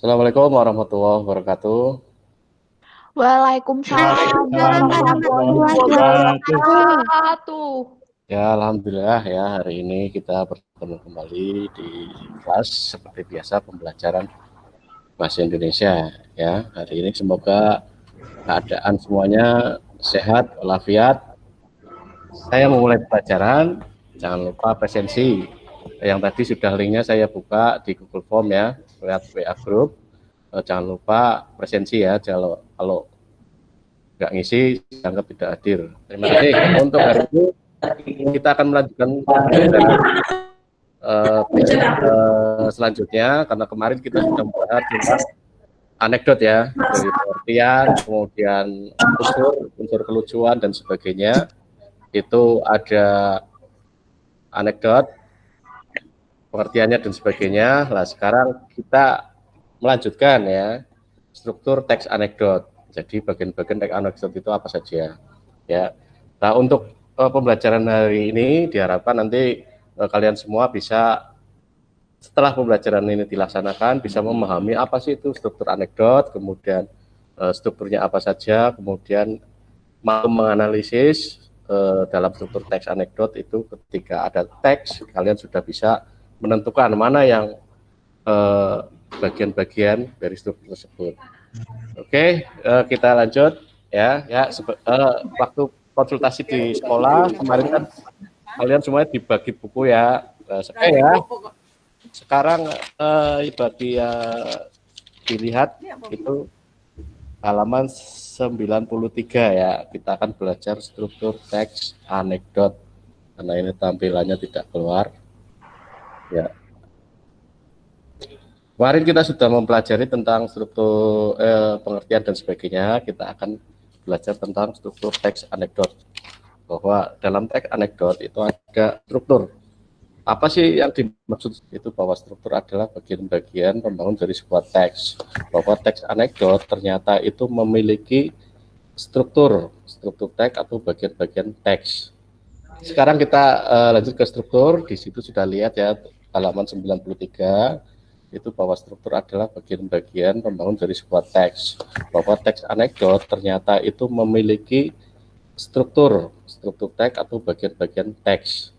Assalamualaikum warahmatullahi wabarakatuh. Waalaikumsalam warahmatullahi wabarakatuh. Ya, alhamdulillah ya, hari ini kita bertemu kembali di kelas seperti biasa pembelajaran bahasa Indonesia ya. Hari ini semoga keadaan semuanya sehat walafiat. Saya memulai pelajaran, jangan lupa presensi. Yang tadi sudah linknya saya buka di Google Form ya, lewat WA Group. Jangan lupa presensi ya, kalau nggak ngisi dianggap tidak hadir. Terima kasih. Untuk hari ini kita akan melanjutkan selanjutnya, karena kemarin kita sudah membahas tentang anekdot ya, dari pengertian, kemudian unsur kelucuan dan sebagainya. Itu ada anekdot, pengertiannya dan sebagainya. Nah, sekarang kita melanjutkan ya, struktur teks anekdot. Jadi bagian-bagian teks anekdot itu apa saja ya. Nah, untuk pembelajaran hari ini diharapkan nanti kalian semua bisa, setelah pembelajaran ini dilaksanakan, bisa memahami apa sih itu struktur anekdot, kemudian strukturnya apa saja, kemudian mau menganalisis dalam struktur teks anekdot itu. Ketika ada teks, kalian sudah bisa menentukan mana yang bagian-bagian dari struktur tersebut. Oke, kita lanjut ya. Waktu konsultasi di sekolah kemarin kan kalian semuanya dibagi buku ya. Sekarang bagi dilihat itu halaman 93 ya. Kita akan belajar struktur teks anekdot. Karena ini tampilannya tidak keluar. Ya. Kemarin kita sudah mempelajari tentang struktur pengertian dan sebagainya. Kita akan belajar tentang struktur teks anekdot. Bahwa dalam teks anekdot itu ada struktur. Apa sih yang dimaksud itu, bahwa struktur adalah bagian-bagian pembangun dari sebuah teks. Bahwa teks anekdot ternyata itu memiliki struktur teks atau bagian-bagian teks. Sekarang kita lanjut ke struktur. Di situ sudah lihat ya, halaman 93. Itu bahwa struktur adalah bagian-bagian pembangun dari sebuah teks. Bahwa teks anekdot ternyata itu memiliki struktur teks atau bagian-bagian teks.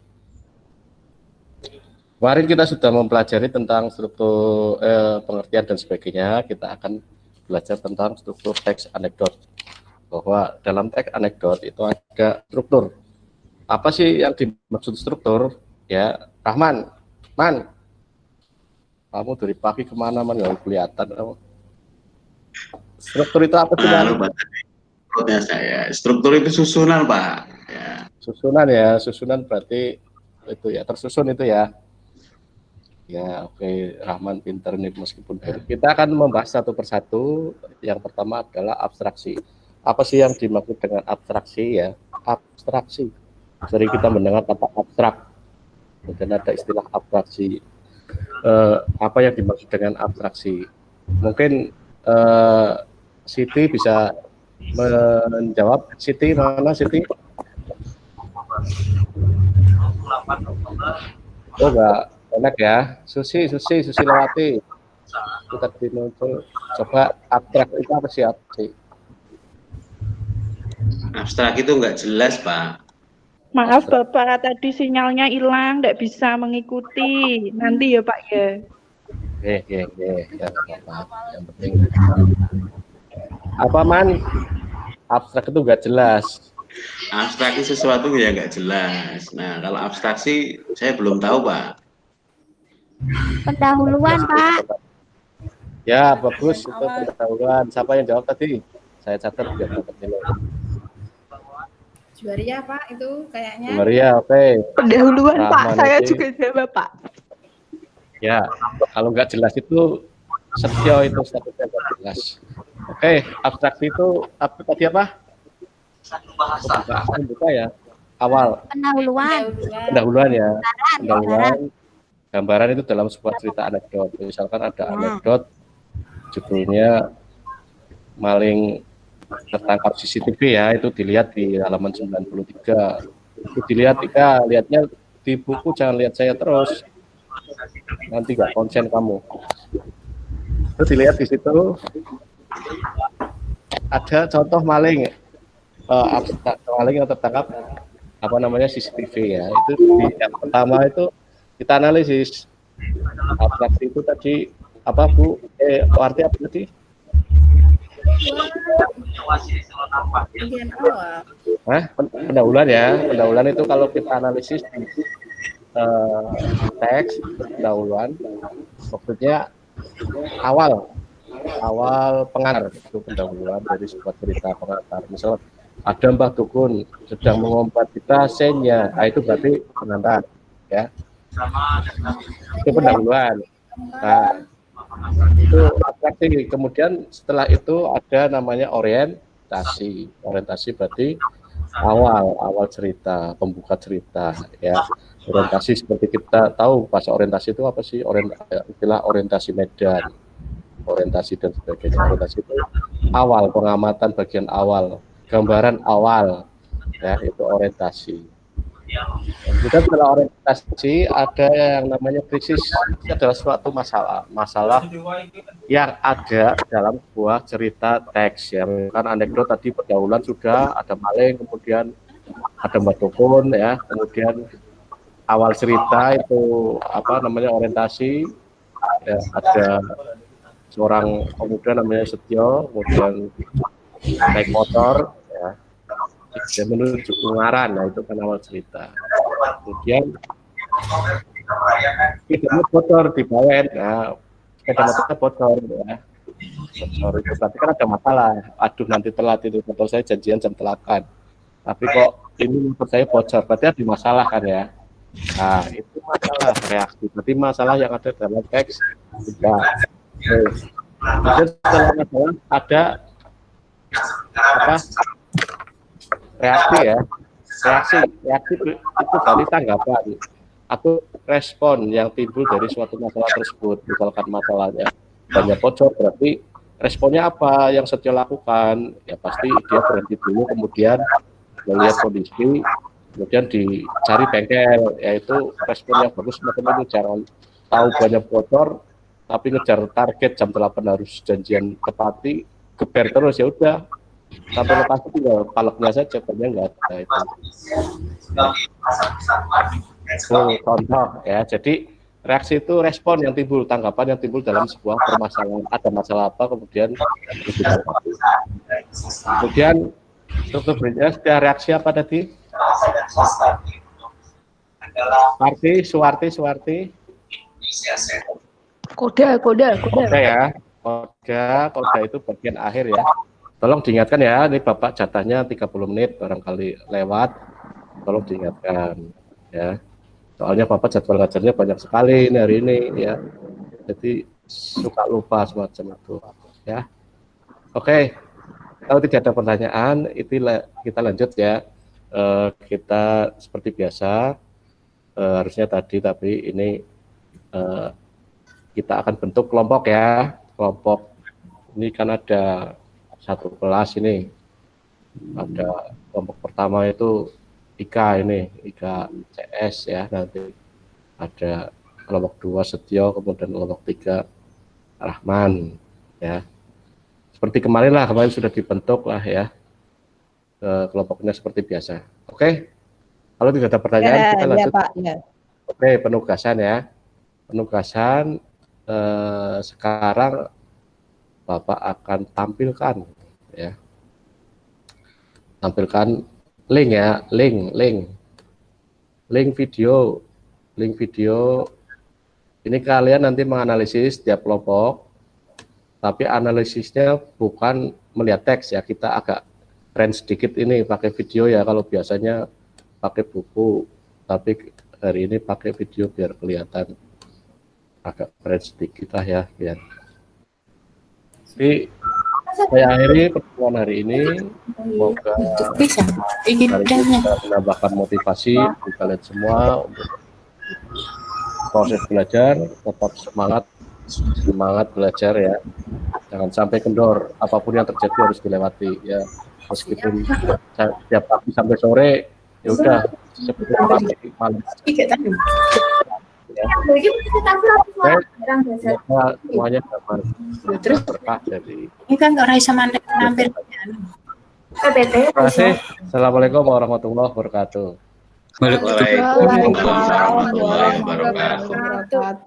Kemarin kita sudah mempelajari tentang struktur pengertian dan sebagainya. Kita akan belajar tentang struktur teks anekdot. Bahwa dalam teks anekdot itu ada struktur. Apa sih yang dimaksud struktur? Ya, Rahman, kamu dari pagi kemana nggak kelihatan kamu? Struktur itu apa sih? Saya struktur itu susunan, Pak. Ya. Susunan berarti itu ya, tersusun itu ya. Ya, oke. Rahman pinter nih meskipun kita akan membahas satu persatu. Yang pertama adalah abstraksi. Apa sih yang dimaksud dengan abstraksi ya? Abstraksi. Sering kita mendengar kata abstrak. Kemudian ada istilah abstraksi. Apa yang dimaksud dengan abstraksi? Mungkin Siti bisa menjawab. Siti, mana Siti? Oh, enggak enak ya. Susi Lewati. Kita muncul. Coba abstrak itu apa sih? Abstrak itu enggak jelas, Pak. Maaf Bapak, tadi sinyalnya hilang, tidak bisa mengikuti. Nanti ya Pak ya. Ya, apa-apa. Yang penting apa abstrak itu nggak jelas. Abstrak itu sesuatu yang nggak jelas. Nah, kalau abstraksi saya belum tahu, Pak. Pendahuluan, Pak. Ya, bagus, itu pendahuluan. Siapa yang jawab tadi? Saya catat biar dapat nilai. Juwaria, Pak, itu kayaknya. Juwaria, oke. Pendahuluan, Pak. Saya juga jawab, Pak. Ya, kalau nggak jelas itu Setio, itu statusnya nggak jelas. Oke, abstraksi itu apa tadi apa? Buka ya. Awal. Pendahuluan ya. Pendahuluan. Gambaran itu dalam sebuah cerita anekdot. Misalkan ada anekdot judulnya maling tertangkap CCTV ya, itu dilihat di halaman 93. Itu dilihat, lihatnya di buku, jangan lihat saya terus. Nanti nggak konsen kamu. Terus dilihat di situ ada contoh maling, maling yang tertangkap apa namanya CCTV ya. Itu yang pertama itu kita analisis abstraksi itu tadi apa Bu? Arti apa tadi? Bagian awal. Pendahuluan ya. Pendahuluan itu kalau kita analisis teks pendahuluan, maksudnya awal pengantar itu pendahuluan dari sebuah cerita pengantar. Misal ada Mbah Dukun sedang mengompat kita sennya, itu berarti pengantar ya. Itu pendahuluan. Nah, itu abstraksi. Kemudian setelah itu ada namanya orientasi. Orientasi berarti awal cerita, pembuka cerita ya. Orientasi seperti kita tahu bahasa orientasi itu apa sih? Istilah orientasi medan, orientasi dan sebagainya. Orientasi itu awal, pengamatan bagian awal, gambaran awal ya, itu orientasi. Kita setelah orientasi ada yang namanya krisis. Itu adalah suatu masalah yang ada dalam sebuah cerita teks ya. Kan anekdot tadi pendahuluan sudah, ada maling, kemudian ada Mbah Dukun ya, kemudian awal cerita itu apa namanya orientasi ya, ada seorang pemuda namanya Setio, kemudian naik motor ya, dia menuju Ungaran, nah itu kan awal cerita. Kemudian sepeda bocor di Bawen, nah sepeda motornya bocor ya, bocor itu berarti kan ada masalah. Aduh nanti telat itu, motor saya janjian jam 8, tapi kok ini motor saya bocor, berarti ada masalah kan ya. Nah itu masalah reaksi, berarti masalah yang ada dalam teks juga. Kemudian setelah masalah ada apa? Reaksi ya. Reaksi itu dari tanggapan atau respon yang timbul dari suatu masalah tersebut. Misalkan masalahnya banyak bocor, berarti responnya apa yang Setio lakukan? Ya pasti dia berhenti dulu, kemudian melihat kondisi, kemudian dicari bengkel, yaitu respon yang bagus. Teman-teman jangan tahu banyak bocor tapi ngejar target jam 8 harus janjian tepati, geber terus ya udah sampai lokasi tinggal paleknya saja, banyak nggak ada itu. Contoh ya, jadi reaksi itu respon yang timbul, tanggapan yang timbul dalam sebuah permasalahan. Ada masalah apa, kemudian struktur berikutnya sudah reaksi apa tadi? Suwarti. Koda ya. Koda itu bagian akhir ya. Tolong diingatkan ya, ini Bapak jatahnya 30 menit, barangkali lewat. Tolong diingatkan ya. Soalnya Bapak jadwal ngajarnya banyak sekali ini hari ini ya. Jadi suka lupa semacam itu ya. Oke. Kalau tidak ada pertanyaan, itu kita lanjut ya. Kita seperti biasa harusnya tadi, tapi ini kita akan bentuk kelompok ya. Kelompok ini kan ada satu kelas ini, ada kelompok pertama itu IKA ini, IKA CS ya, nanti ada kelompok 2 Setio, kemudian kelompok 3 Rahman ya. Seperti kemarin sudah dibentuk lah ya, kelompoknya seperti biasa. Oke, kalau tidak ada pertanyaan kita lanjut. Ya, Pak, ya. Oke, penugasan ya. Penugasan sekarang Bapak akan tampilkan ya, tampilkan link ya, link video ini. Kalian nanti menganalisis setiap kelompok, tapi analisisnya bukan melihat teks ya, kita agak keren sedikit ini pakai video ya. Kalau biasanya pakai buku, tapi hari ini pakai video biar kelihatan agak keren sedikit lah ya biar. Jadi saya akhiri pertemuan hari ini. Semoga bisa menambahkan motivasi bagi kalian semua untuk proses belajar. Tetap semangat belajar ya. Jangan sampai kendor. Apapun yang terjadi harus dilewati ya. Meskipun setiap pagi sampai sore, ya udah sebetulnya malam. ya. Semuanya dapat berkah dari. Ini kan orang bisa mandek nampil. Terima kasih. Assalamualaikum warahmatullahi wabarakatuh. Waalaikumsalam warahmatullahi wabarakatuh.